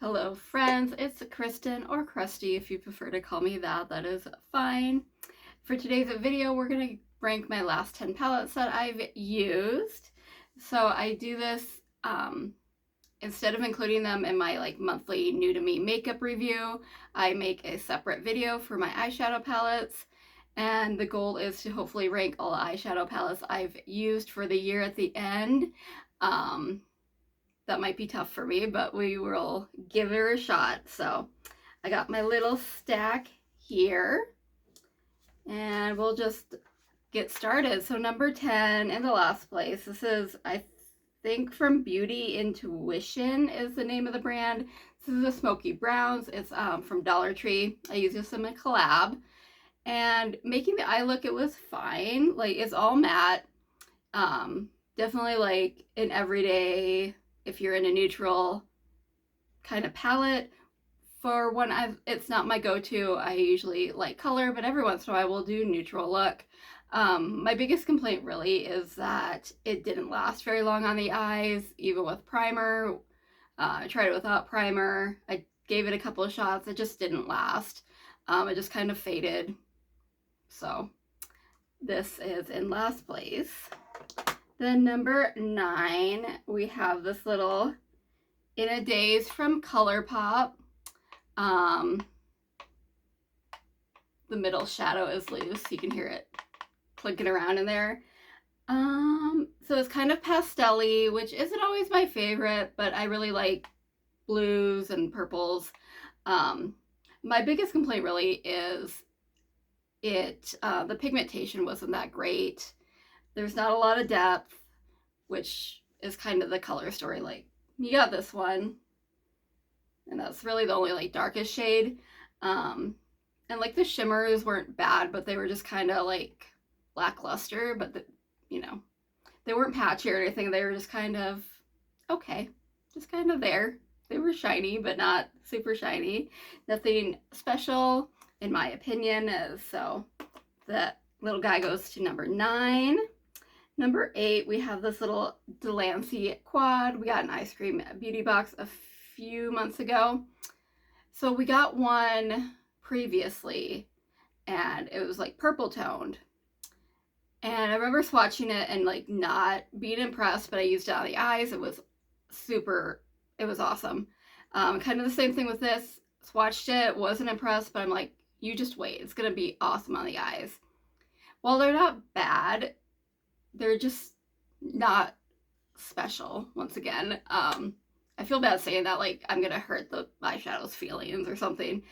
Hello friends, it's Kristen, or Krusty if you prefer to call me that, that is fine. For today's video, we're going to rank my last 10 palettes that I've used. So I do this instead of including them in my monthly new to me makeup review. I make a separate video for my eyeshadow palettes, and the goal is to hopefully rank all the eyeshadow palettes I've used for the year at the end. That might be tough for me, but we will give it a shot. So I got my little stack here, and we'll just get started. So number 10 in the last place. This is, I think, from Beauty Intuition is the name of the brand. This is the Smoky Browns. It's from Dollar Tree. I use this in a collab. And making the eye look, it was fine. Like, it's all matte. Definitely like an everyday, if you're in a neutral kind of palette. For when it's not my go-to, I usually like color, but every once in a while I will do neutral look. My biggest complaint really is that it didn't last very long on the eyes, even with primer. I tried it without primer. I gave it a couple of shots. It just didn't last. It just kind of faded. So this is in last place. Then number 9, we have this little In a Daze from ColourPop. The middle shadow is loose. You can hear it clicking around in there. So it's kind of pastel-y, which isn't always my favorite, but I really like blues and purples. My biggest complaint really is the pigmentation wasn't that great. There's not a lot of depth, which is kind of the color story. Like, you got this one, and that's really the only like darkest shade. And like the shimmers weren't bad, but they were just kind of like lackluster. But they weren't patchy or anything. They were just kind of okay, just kind of there. They were shiny, but not super shiny. Nothing special, in my opinion. So that little guy goes to number 9. Number 8, we have this little Delancey quad. We got an Ice Cream Beauty box a few months ago. So we got one previously, and it was like purple toned. And I remember swatching it and like not being impressed, but I used it on the eyes. It was awesome. Kind of the same thing with this. Swatched it, wasn't impressed, but I'm like, you just wait. It's going to be awesome on the eyes. While they're not bad, they're just not special. Once again, I feel bad saying that, like I'm gonna hurt the eyeshadow's feelings or something.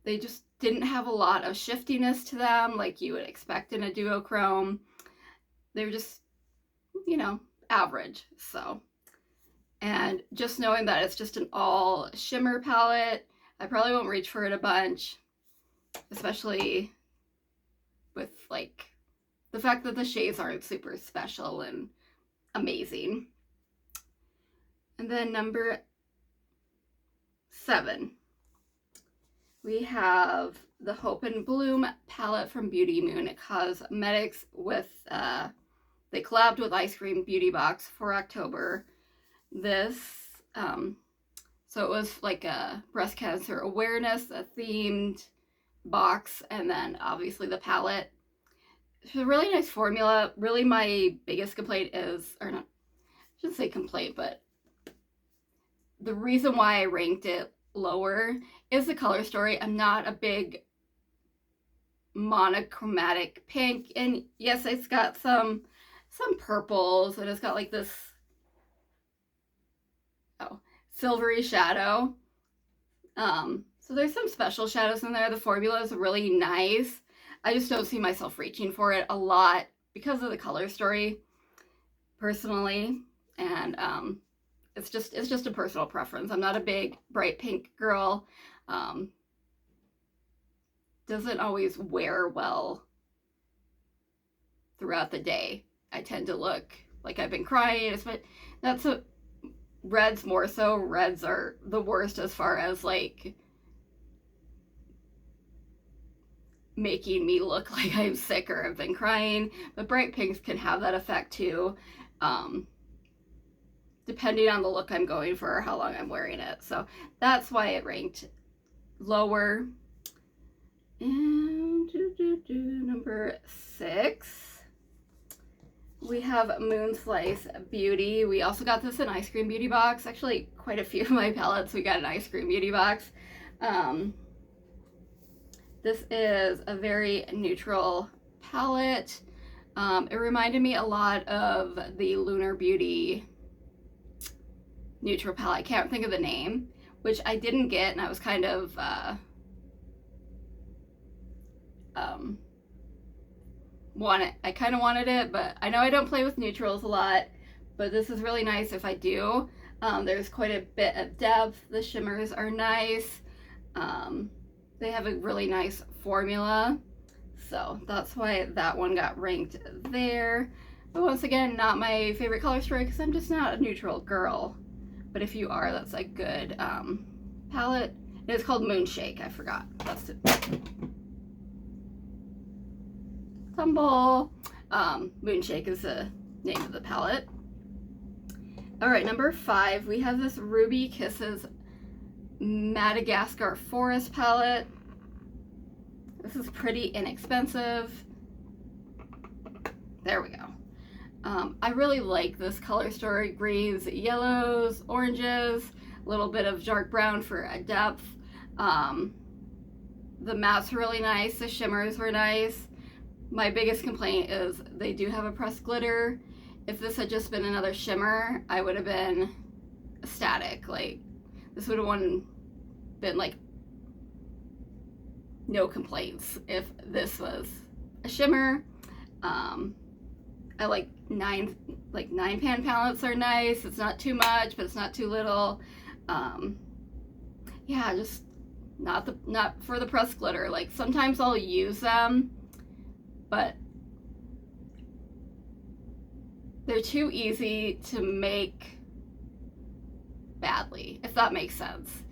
They just didn't have a lot of shiftiness to them like you would expect in a duochrome. They were just, average. So, and just knowing that it's just an all shimmer palette, I probably won't reach for it a bunch, especially with like the fact that the shades aren't super special and amazing. And then number 7, we have the Hope and Bloom palette from Beauty Moon Cosmetics with, they collabed with Ice Cream Beauty Box for October. This, so it was like a breast cancer awareness, a themed box, and then obviously the palette. It's a really nice formula. Really, my biggest complaint is, or not, I shouldn't say complaint, but the reason why I ranked it lower is the color story. I'm not a big monochromatic pink, and yes, it's got some purples, and it's got like this silvery shadow. So there's some special shadows in there. The formula is really nice. I just don't see myself reaching for it a lot because of the color story, personally, and it's just a personal preference. I'm not a big bright pink girl. Doesn't always wear well throughout the day. I tend to look like I've been crying. That's what reds more so. Reds are the worst as far as like making me look like I'm sick or I've been crying, but bright pinks can have that effect too. depending on the look I'm going for or how long I'm wearing it. So that's why it ranked lower. And number 6, we have Moonslice Beauty. We also got this in Ice Cream Beauty box. Actually, quite a few of my palettes we got an Ice Cream Beauty box. This is a very neutral palette. It reminded me a lot of the Lunar Beauty neutral palette. I can't think of the name, which I didn't get, and I was kind of I kind of wanted it, but I know I don't play with neutrals a lot, but this is really nice if I do. There's quite a bit of depth. The shimmers are nice. They have a really nice formula, so that's why that one got ranked there. But once again, not my favorite color story because I'm just not a neutral girl. But if you are, that's a good palette. And it's called Moonshake. I forgot. That's it. Tumble. Moonshake is the name of the palette. All right, number 5, we have this Ruby Kisses Madagascar Forest palette. This is pretty inexpensive. There we go. I really like this color story. Greens, yellows, oranges, a little bit of dark brown for a depth. The mattes were really nice. The shimmers were nice. My biggest complaint is they do have a pressed glitter. If this had just been another shimmer, I would have been ecstatic. Like, this would have been like no complaints if this was a shimmer. I like 9-pan palettes are nice. It's not too much, but it's not too little. Yeah, just not for the pressed glitter. Like, sometimes I'll use them, but they're too easy to make badly, if that makes sense.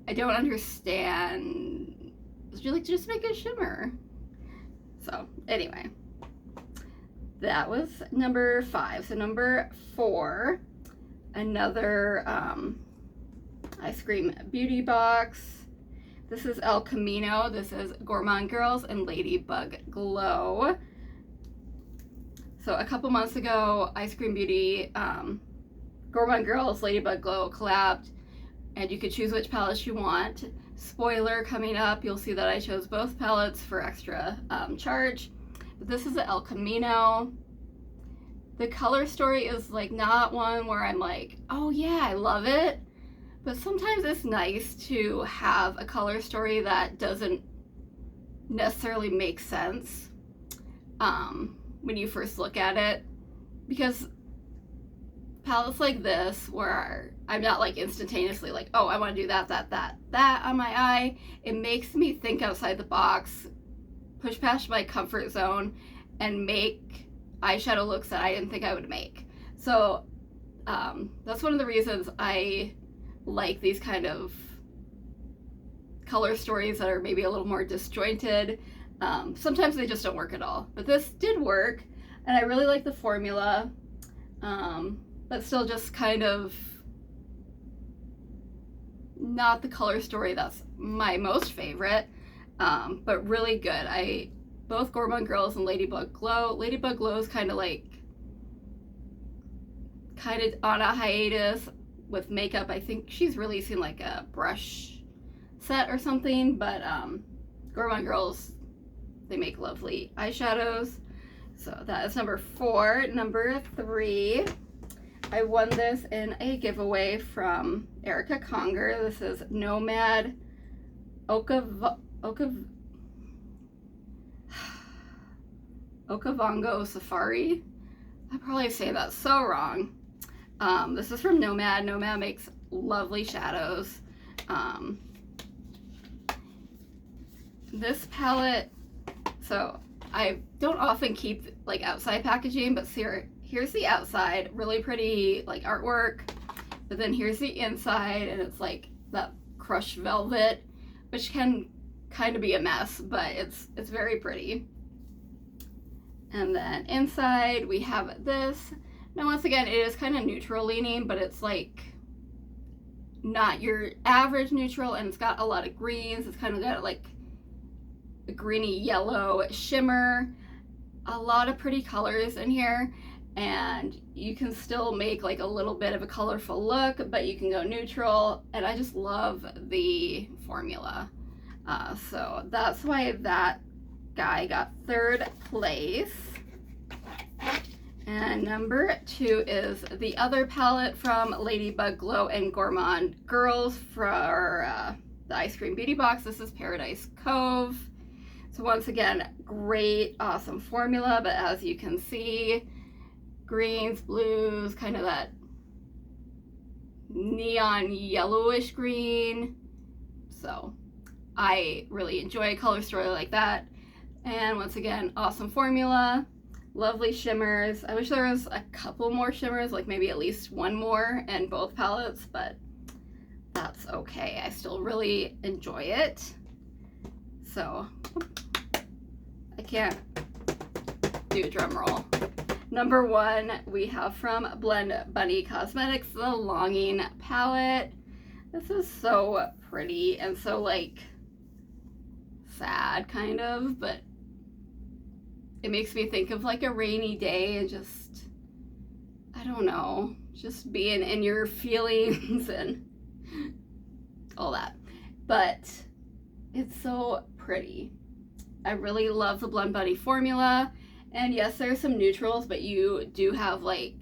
I don't understand. You like to just make a shimmer. So anyway, that was number 5. So number 4, another Ice Cream Beauty box. This is El Camino. This is Gourmand Girls and Ladybug Glow. So a couple months ago, Ice Cream Beauty, Gourmand Girls, Ladybug Glow collabed, and you could choose which palettes you want. Spoiler, coming up, you'll see that I chose both palettes for extra charge. But this is the El Camino. The color story is like not one where I'm like, oh yeah, I love it. But sometimes it's nice to have a color story that doesn't necessarily make sense when you first look at it. Because palettes like this, where I'm not like instantaneously like, oh, I want to do that on my eye, it makes me think outside the box, push past my comfort zone, and make eyeshadow looks that I didn't think I would make. So that's one of the reasons I like these kind of color stories that are maybe a little more disjointed. Sometimes they just don't work at all, but this did work, and I really like the formula, but still just kind of not the color story that's my most favorite, but really good. Both Gourmand Girls and Ladybug Glow. Ladybug Glow is kind of on a hiatus with makeup. I think she's releasing like a brush set or something, but Gourmand Girls, they make lovely eyeshadows. So that is number 4. Number 3, I won this in a giveaway from Erica Conger. This is Nomad Okavango Safari. I probably say that so wrong. This is from Nomad. Nomad makes lovely shadows. This palette, so I don't often keep like outside packaging, but here's the outside, really pretty like artwork, but then here's the inside, and it's like that crushed velvet, which can kind of be a mess, but it's very pretty. And then inside we have this Now once again, it is kind of neutral leaning, but it's like not your average neutral, and it's got a lot of greens. It's kind of got like a greeny yellow shimmer, a lot of pretty colors in here, and you can still make like a little bit of a colorful look, but you can go neutral, and I just love the formula. So that's why that guy got 3rd place. And number 2 is the other palette from Ladybug Glow and Gourmand Girls for the Ice Cream Beauty Box. This is Paradise Cove. So once again, great, awesome formula, but as you can see, greens, blues, kind of that neon yellowish green. So I really enjoy a color story like that. And once again, awesome formula. Lovely shimmers. I wish there was a couple more shimmers, like maybe at least one more in both palettes, but that's okay. I still really enjoy it. So I can't do a drum roll. Number 1, we have from Blend Bunny Cosmetics, the Longing palette. This is so pretty and so like sad kind of, but it makes me think of like a rainy day and just, I don't know, just being in your feelings and all that. But it's so pretty. I really love the Blend Bunny formula. And yes, there's some neutrals, but you do have like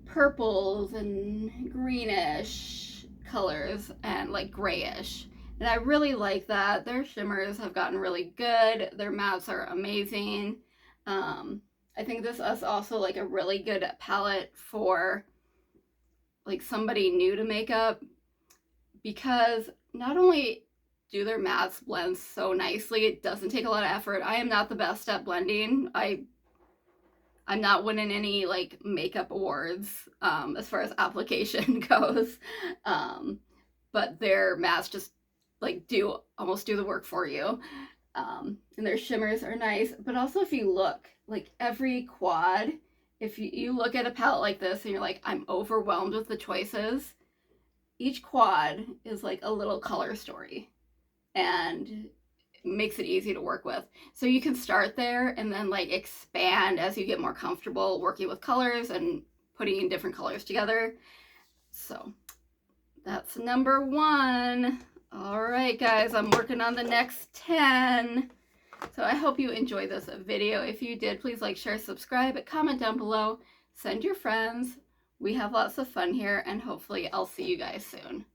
purples and greenish colors and like grayish. And I really like that. Their shimmers have gotten really good. Their mattes are amazing. I think this is also like a really good palette for like somebody new to makeup, because not only do their mattes blend so nicely, it doesn't take a lot of effort. I am not the best at blending. I'm not winning any like makeup awards as far as application goes. But their mattes just like almost do the work for you. And their shimmers are nice, but also if you look, like every quad, if you look at a palette like this and you're like, I'm overwhelmed with the choices, each quad is like a little color story and makes it easy to work with. So you can start there and then like expand as you get more comfortable working with colors and putting different colors together. So that's number 1. All right, guys, I'm working on the next 10. So I hope you enjoyed this video. If you did, please like, share, subscribe, comment down below, send your friends. We have lots of fun here, and hopefully I'll see you guys soon.